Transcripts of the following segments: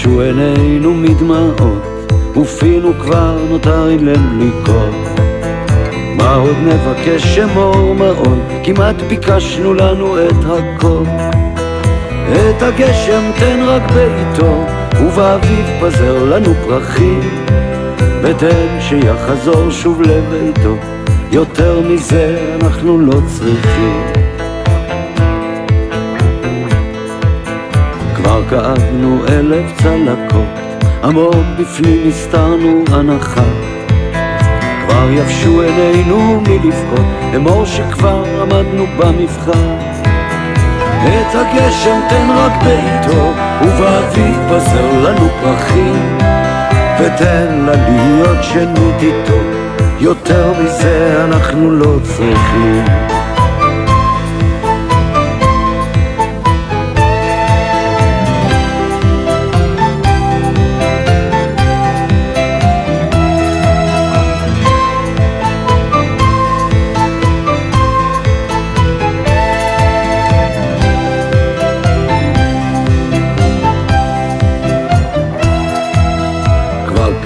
יבשו עינינו מדמעות, ופינו כבר נותר אילם לקרות. מה עוד נבקש שמור מאוד, כמעט ביקשנו לנו את הכל. את הגשם תן רק בעיתו, ובאביב פזר לנו פרחים, ותן שיחזור שוב לביתו, יותר מזה אנחנו לא צריכים. כבר כאבנו 1000 צלקות, עמוק בפנים הסתרנו הנחה. כבר יבשו עינינו מלבכות, אמור שכבר עמדנו במבחן. את הגשם תן רק בעיתו, ובאביב פזר לנו פרחים, ותן לה להיות שנית איתו, יותר מזה אנחנו לא צריכים.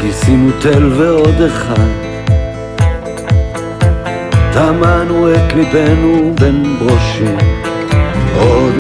כיסינו תל ועוד אחד, טמנו את ליבנו בין ברושים. עוד